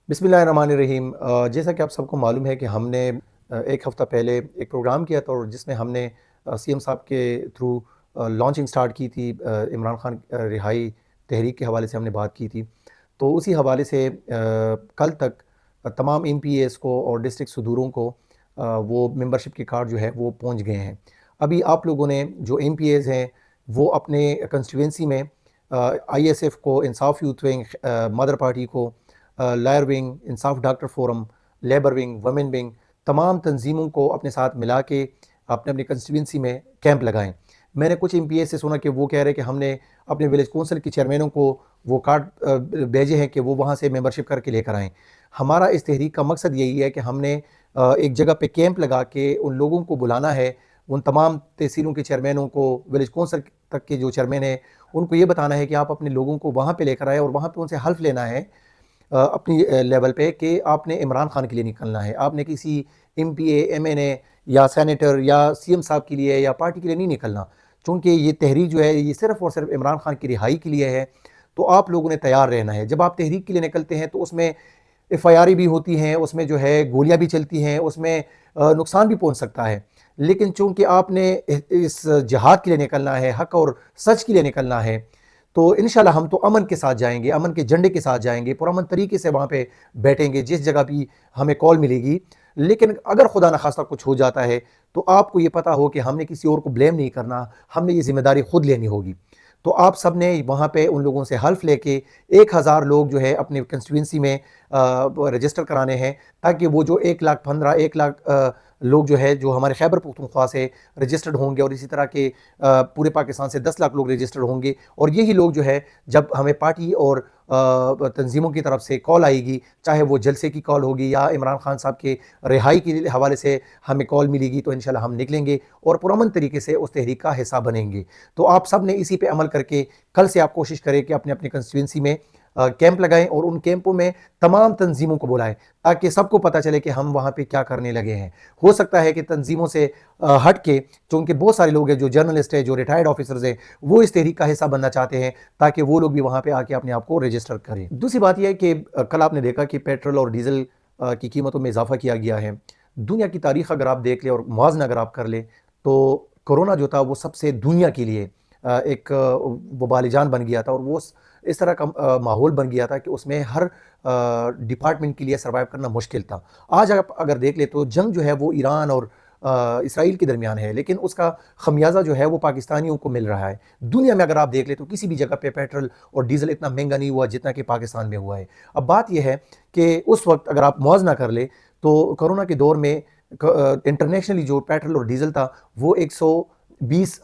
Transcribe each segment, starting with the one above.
बिस्मिल्लाहिर्रहमानिर्रहीम। जैसा कि आप सबको मालूम है कि हमने एक हफ़्ता पहले एक प्रोग्राम किया था और जिसमें हमने सीएम साहब के थ्रू लॉन्चिंग स्टार्ट की थी। इमरान खान रिहाई तहरीक के हवाले से हमने बात की थी। तो उसी हवाले से कल तक तमाम एमपीएस को और डिस्ट्रिक्ट सदूरों को वो मेंबरशिप के कार्ड जो है वो पहुंच गए हैं। अभी आप लोगों ने जो एमपीएस हैं वो अपने कंस्टिट्यूंसी में आईएसएफ को, Insaf youth wing, mother party को, lawyer wing, Insaf doctor forum, labour wing, women wing, तमाम तंजीमों को अपने साथ मिला के अपने अपनी कंस्टिट्यूंसी में कैंप लगाएं। मैंने कुछ एमपीएस से सुना कि वो कह रहे हैं कि हमने अपने विलेज कौंसिल के चेयरमैनों को वो कार्ड भेजे हैं कि वो वहाँ से मेंबरशिप करके लेकर आएँ। हमारा इस तहरीक का मकसद यही है कि हमने एक जगह पे कैंप लगा के उन लोगों को बुलाना है, उन तमाम तहसीलों के चेयरमैनों को, विलेज कौंसिल तक के जो चेयरमैन हैं, उनको ये बताना है कि आप अपने लोगों को वहाँ पे लेकर आए और वहाँ पे उनसे हल्फ लेना है अपनी लेवल पे कि आपने इमरान खान के लिए निकलना है। आपने किसी एमपीए, एमएनए या सेनेटर या सीएम साहब के लिए या पार्टी के लिए नहीं निकलना, चूँकि ये तहरीक जो है ये सिर्फ़ और सिर्फ इमरान खान की रिहाई के लिए है। तो आप लोगों ने तैयार रहना है। जब आप तहरीक के लिए निकलते हैं तो उसमें एफआईआर भी होती हैं, उसमें जो है गोलियां भी चलती हैं, उसमें नुकसान भी पहुंच सकता है। लेकिन चूंकि आपने इस जिहाद के लिए निकलना है, हक और सच के लिए निकलना है, तो इंशाल्लाह हम तो अमन के साथ जाएंगे, अमन के झंडे के साथ जाएंगे, पुरअमन तरीके से वहाँ पे बैठेंगे जिस जगह भी हमें कॉल मिलेगी। लेकिन अगर खुदा न खास्ता कुछ हो जाता है तो आपको ये पता हो कि हमने किसी और को ब्लेम नहीं करना, हमने ये जिम्मेदारी खुद लेनी होगी। तो आप सब ने वहाँ पे उन लोगों से हल्फ लेके 1000 लोग जो है अपनी कंस्टिट्यूंसी में रजिस्टर कराने हैं, ताकि वो जो 1,15,000 1,00,000 लोग जो है जो हमारे खैबर पख्तूनख्वा से रजिस्टर्ड होंगे और इसी तरह के पूरे पाकिस्तान से 10 लाख लोग रजिस्टर्ड होंगे। और यही लोग जो है जब हमें पार्टी और तंजीमों की तरफ से कॉल आएगी, चाहे वो जलसे की कॉल होगी या इमरान खान साहब के रिहाई के हवाले से हमें कॉल मिलेगी, तो इंशाल्लाह हम निकलेंगे और पुरअमन तरीके से उस तहरीक का हिस्सा बनेंगे। तो आप सब ने इसी पे अमल करके कल से आप कोशिश करें कि अपने अपनी कंस्टिट्यूंसी में कैंप लगाएं और उन कैंपों में तमाम तंजीमों को बुलाएं, ताकि सबको पता चले कि हम वहाँ पे क्या करने लगे हैं। हो सकता है कि तंजीमों से हट के, चूँकि बहुत सारे लोग हैं जो जर्नलिस्ट है, जो रिटायर्ड ऑफिसर्स हैं, वो इस तहरीक का हिस्सा बनना चाहते हैं, ताकि वो लोग भी वहाँ पे आके अपने आप को रजिस्टर करें। दूसरी बात यह है कि कल आपने देखा कि पेट्रोल और डीजल की कीमतों में इजाफा किया गया है। दुनिया की तारीख अगर आप देख लें और मुआवजा अगर आप कर लें, तो कोरोना जो था वो सबसे दुनिया के लिए एक वबाल जान बन गया था, और वो इस तरह का माहौल बन गया था कि उसमें हर डिपार्टमेंट के लिए सर्वाइव करना मुश्किल था। आज आप अगर देख ले तो जंग जो है वो ईरान और इसराइल के दरमियान है, लेकिन उसका खमियाजा जो है वो पाकिस्तानियों को मिल रहा है। दुनिया में अगर आप देख ले तो किसी भी जगह पे पेट्रोल और डीजल इतना महंगा नहीं हुआ जितना कि पाकिस्तान में हुआ है। अब बात यह है कि उस वक्त अगर आप मुआवजा कर ले तो कोरोना के दौर में इंटरनेशनली जो पेट्रोल और डीजल था वो $120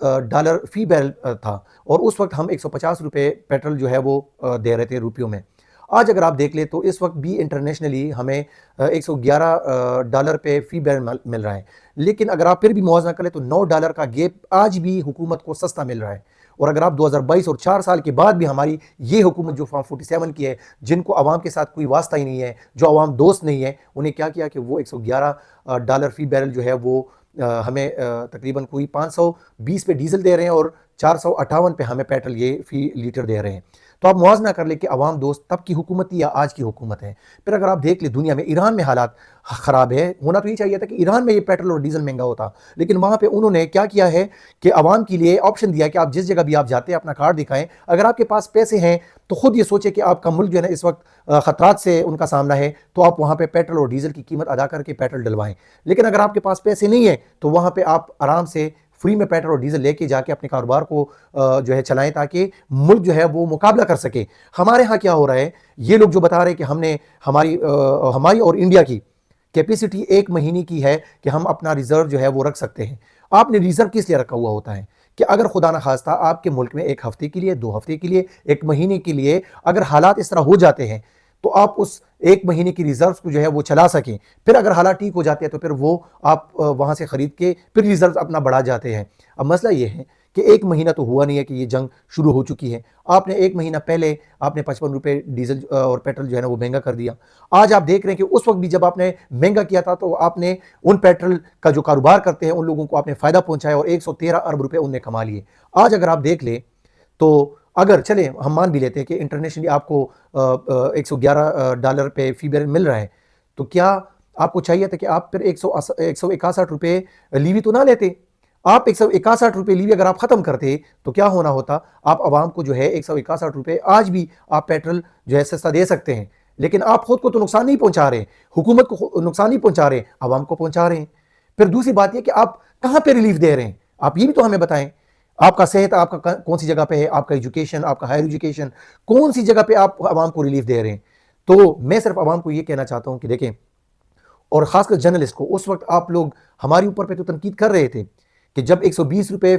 फी बैरल था, और उस वक्त हम 150 रुपये पेट्रोल जो है वो दे रहे थे रुपयों में। आज अगर आप देख ले तो इस वक्त भी इंटरनेशनली हमें $111 पे फी बैरल मिल रहा है। लेकिन अगर आप फिर भी मुआवजा करें तो $9 का गैप आज भी हुकूमत को सस्ता मिल रहा है। और अगर आप 2022 और 4 साल के बाद भी हमारी ये हुकूमत जो फॉर्म 47 की है, जिनको आवाम के साथ कोई वास्ता ही नहीं है, जो आवाम दोस्त नहीं है, उन्हें क्या किया कि वो $111 फी बैरल जो है वो हमें तकरीबन कोई 520 पे डीजल दे रहे हैं और 458 पे हमें पेट्रोल ये फी लीटर दे रहे हैं। तो आप मुआवजा कर ले कि अवाम दोस्त तब की हुकूमत थी या आज की हुकूमत है। फिर अगर आप देख ले दुनिया में ईरान में हालात ख़राब है। होना तो ये चाहिए था कि ईरान में ये पेट्रोल और डीजल महंगा होता, लेकिन वहाँ पे उन्होंने क्या किया है कि अवाम के लिए ऑप्शन दिया कि आप जिस जगह भी आप जाते हैं अपना कार्ड दिखाएं। अगर आपके पास पैसे हैं तो खुद ये सोचे कि आपका मुल्क जो है ना इस वक्त खतरात से उनका सामना है, तो आप वहाँ पे पेट्रोल और डीजल की कीमत अदा करके पेट्रोल डलवाएं। लेकिन अगर आपके पास पैसे नहीं है तो वहाँ पे आप आराम से फ्री में पेट्रोल और डीजल लेके जाके अपने कारोबार को जो है चलाएं, ताकि मुल्क जो है वो मुकाबला कर सके। हमारे यहाँ क्या हो रहा है, ये लोग जो बता रहे हैं कि हमने हमारी और इंडिया की कैपेसिटी 1 महीने की है कि हम अपना रिजर्व जो है वो रख सकते हैं। आपने रिजर्व किस लिए रखा हुआ होता है कि अगर खुदा न खास्ता आपके मुल्क में 1 हफ्ते के लिए, 2 हफ्ते के लिए, 1 महीने के लिए अगर हालात इस तरह हो जाते हैं तो आप उस 1 महीने की रिजर्व को जो है वो चला सकें। फिर अगर हालात ठीक हो जाते हैं तो फिर वो आप वहाँ से ख़रीद के फिर रिजर्व अपना बढ़ा जाते हैं। अब मसला ये है कि 1 महीना तो हुआ नहीं है कि ये जंग शुरू हो चुकी है। आपने 1 महीना पहले आपने 55 रुपये डीजल और पेट्रोल जो है ना वो महंगा कर दिया। आज आप देख रहे हैं कि उस वक्त भी जब आपने महंगा किया था तो आपने उन पेट्रोल का जो कारोबार करते हैं उन लोगों को आपने फ़ायदा पहुँचाया और 113 अरब रुपये उनने कमा लिए। आज अगर आप देख लें तो اگر چلیں ہم مان بھی لیتے ہیں کہ انٹرنیشنلی آپ کو $111 پہ فی بیرل مل رہا ہے، تو کیا آپ کو چاہیے تھا کہ آپ پھر 161 روپے لیوی تو نہ لیتے؟ آپ 161 روپے لیوی اگر آپ ختم کرتے تو کیا ہونا ہوتا؟ آپ عوام کو جو ہے 161 روپے آج بھی آپ پیٹرول جو ہے سستا دے سکتے ہیں، لیکن آپ خود کو تو نقصان نہیں پہنچا رہے، حکومت کو نقصان نہیں پہنچا رہے، عوام کو پہنچا رہے ہیں۔ پھر دوسری بات یہ کہ آپ کہاں پہ ریلیف دے رہے ہیں؟ آپ یہ بھی تو ہمیں بتائیں۔ آپ کا صحت آپ کا کون سی جگہ پہ ہے، آپ کا ایجوکیشن، آپ کا ہائر ایجوکیشن کون سی جگہ پہ آپ عوام کو ریلیف دے رہے ہیں؟ تو میں صرف عوام کو یہ کہنا چاہتا ہوں کہ دیکھیں، اور خاص کر جرنلسٹ کو، اس وقت آپ لوگ ہماری اوپر پہ تو تنقید کر رہے تھے کہ جب $120 پہ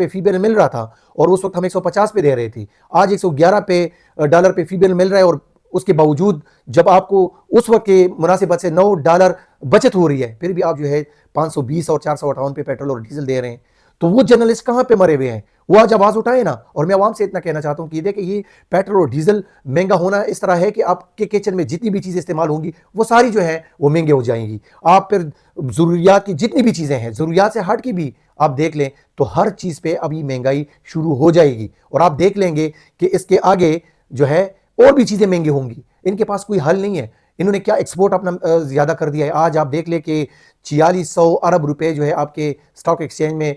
فی بیرل مل رہا تھا اور اس وقت ہم 150 پہ دے رہے تھے، آج $111 پہ فی بیرل مل رہا ہے، اور اس کے باوجود جب آپ کو اس وقت کے مناسبت سے $9 بچت ہو رہی ہے، پھر بھی آپ جو ہے 520 اور 458 پہ پیٹرول اور ڈیزل دے رہے ہیں۔ تو وہ جرنلسٹ کہاں پہ مرے ہوئے ہیں؟ وہ آج آواز اٹھائے نا۔ اور میں عوام سے اتنا کہنا چاہتا ہوں کہ دیکھیں، یہ پیٹرول اور ڈیزل مہنگا ہونا اس طرح ہے کہ آپ کے کچن میں جتنی بھی چیزیں استعمال ہوں گی وہ ساری جو ہیں وہ مہنگے ہو جائیں گی۔ آپ پھر ضروریات کی جتنی بھی چیزیں ہیں، ضروریات سے ہٹ کی بھی آپ دیکھ لیں تو ہر چیز پہ ابھی مہنگائی شروع ہو جائے گی، اور آپ دیکھ لیں گے کہ اس کے آگے جو ہے اور بھی چیزیں مہنگی ہوں گی۔ ان کے پاس کوئی حل نہیں ہے۔ انہوں نے کیا ایکسپورٹ اپنا زیادہ کر دیا ہے۔ آج آپ دیکھ لیں کہ 4600 ارب روپے جو ہے آپ کے سٹاک ایکسچینج میں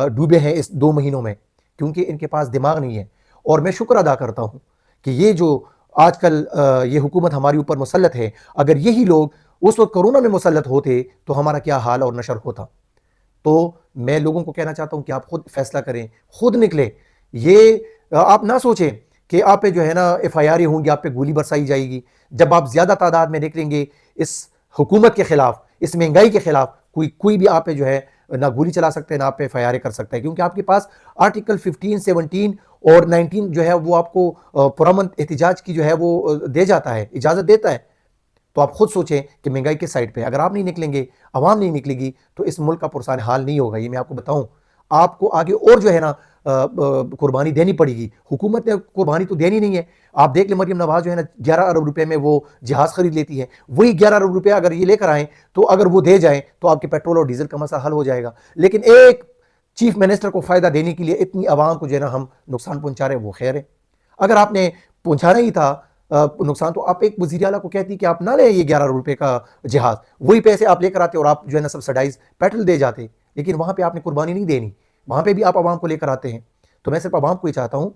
ڈوبے ہیں اس 2 مہینوں میں، کیونکہ ان کے پاس دماغ نہیں ہے۔ اور میں شکر ادا کرتا ہوں کہ یہ جو آج کل یہ حکومت ہماری اوپر مسلط ہے، اگر یہی لوگ اس وقت کرونا میں مسلط ہوتے تو ہمارا کیا حال اور نشر ہوتا۔ تو میں لوگوں کو کہنا چاہتا ہوں کہ آپ خود فیصلہ کریں، خود نکلیں۔ یہ آپ نہ سوچیں کہ آپ پہ جو ہے نا FIR ہوں گی، آپ پہ گولی برسائی جائے گی۔ جب آپ زیادہ تعداد میں نکلیں گے اس حکومت کے خلاف، اس مہنگائی کے خلاف، کوئی بھی آپ پہ جو ہے نہ گولی چلا سکتے ہیں، نہ آپ پہ FIR کر سکتا ہے، کیونکہ آپ کے پاس آرٹیکل 15، 17 اور 19 جو ہے وہ آپ کو پرامن احتجاج کی جو ہے وہ دے جاتا ہے، اجازت دیتا ہے۔ تو آپ خود سوچیں کہ مہنگائی کس سائڈ پہ، اگر آپ نہیں نکلیں گے، عوام نہیں نکلے گی، تو اس ملک کا پرسان حال نہیں ہوگا۔ یہ میں آپ کو بتاؤں، آپ کو آگے اور جو ہے نا قربانی دینی پڑے گی۔ حکومت نے قربانی تو دینی نہیں ہے۔ آپ دیکھ لیں مریم نواز جو ہے نا 11 ارب روپے میں وہ جہاز خرید لیتی ہے، وہی 11 ارب روپے اگر یہ لے کر آئیں تو اگر وہ دے جائیں تو آپ کے پیٹرول اور ڈیزل کا مسئلہ حل ہو جائے گا۔ لیکن ایک چیف منسٹر کو فائدہ دینے کے لیے اتنی عوام کو جو ہے نا ہم نقصان پہنچا رہے ہیں، وہ خیر ہے۔ اگر آپ نے پہنچانا ہی تھا نقصان، تو آپ ایک وزیر اعلیٰ کو کہتی کہ آپ نہ لیں یہ 11 روپے کا جہاز، وہی پیسے آپ لے کر آتے اور آپ جو ہے نا سبسڈائز پیٹرول دے جاتے۔ لیکن وہاں پہ آپ نے قربانی نہیں دینی، وہاں پہ بھی آپ عوام کو لے کر آتے ہیں۔ تو میں صرف عوام کو ہی چاہتا ہوں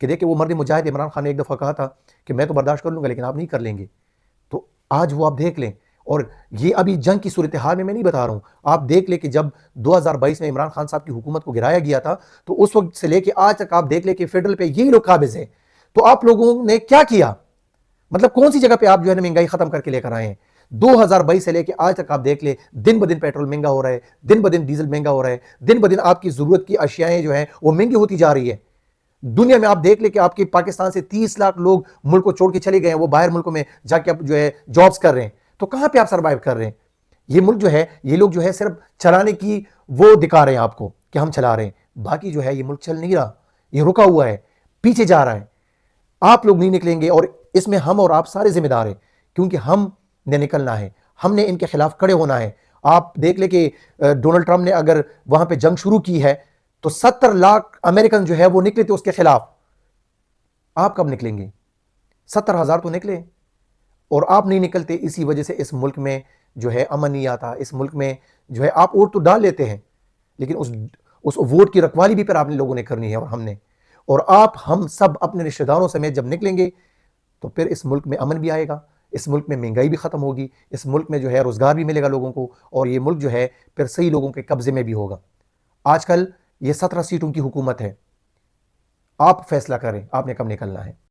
کہ دیکھیں، وہ مرد مجاہد عمران خان نے ایک دفعہ کہا تھا کہ میں تو برداشت کر لوں گا لیکن آپ نہیں کر لیں گے۔ تو آج وہ آپ دیکھ لیں، اور یہ ابھی جنگ کی صورتحال میں نہیں بتا رہا ہوں، آپ دیکھ لیں کہ جب 2022 میں عمران خان صاحب کی حکومت کو گرایا گیا تھا تو اس وقت سے لے کے آج تک آپ دیکھ لیں کہ فیڈرل پہ یہی لوگ قابض ہیں۔ تو آپ لوگوں نے کیا کیا؟ مطلب کون سی جگہ پہ آپ جو ہے نا مہنگائی ختم کر کے لے کر آئے ہیں؟ 2022 سے لے کے آج تک آپ دیکھ لیں، دن بدن پیٹرول مہنگا ہو رہا ہے، دن بدن ڈیزل مہنگا ہو رہا ہے، دن بدن آپ کی ضرورت کی اشیائیں جو ہیں وہ مہنگی ہوتی جا رہی ہے۔ دنیا میں آپ دیکھ لیں کہ آپ کے پاکستان سے 30 لاکھ لوگ ملک کو چھوڑ کے چلے گئے ہیں، وہ باہر ملکوں میں جا کے جو ہے جابز کر رہے ہیں۔ تو کہاں پہ آپ سروائیو کر رہے ہیں؟ یہ ملک جو ہے، یہ لوگ جو ہے صرف چلانے کی وہ دکھا رہے ہیں آپ کو کہ ہم چلا رہے ہیں، باقی جو ہے یہ ملک چل نہیں رہا، یہ رکا ہوا ہے، پیچھے جا رہا ہے۔ آپ لوگ نہیں نکلیں گے، اور اس میں ہم اور آپ سارے ذمہ دار ہیں، کیونکہ ہم نے نکلنا ہے، ہم نے ان کے خلاف کھڑے ہونا ہے۔ آپ دیکھ لیں کہ ڈونلڈ ٹرمپ نے اگر وہاں پہ جنگ شروع کی ہے تو 70 لاکھ امریکن جو ہے وہ نکلے تھے اس کے خلاف۔ آپ کب نکلیں گے؟ 70,000 تو نکلے، اور آپ نہیں نکلتے۔ اسی وجہ سے اس ملک میں جو ہے امن نہیں آتا، اس ملک میں جو ہے آپ ووٹ تو ڈال لیتے ہیں لیکن اس ووٹ کی رکھوالی بھی پھر آپ نے لوگوں نے کرنی ہے، اور ہم نے، اور آپ ہم سب اپنے رشتہ داروں سمیت جب نکلیں گے تو پھر اس ملک میں امن بھی آئے گا، اس ملک میں مہنگائی بھی ختم ہوگی، اس ملک میں جو ہے روزگار بھی ملے گا لوگوں کو، اور یہ ملک جو ہے پھر صحیح لوگوں کے قبضے میں بھی ہوگا۔ آج کل یہ 17 سیٹوں کی حکومت ہے، آپ فیصلہ کریں آپ نے کب نکلنا ہے۔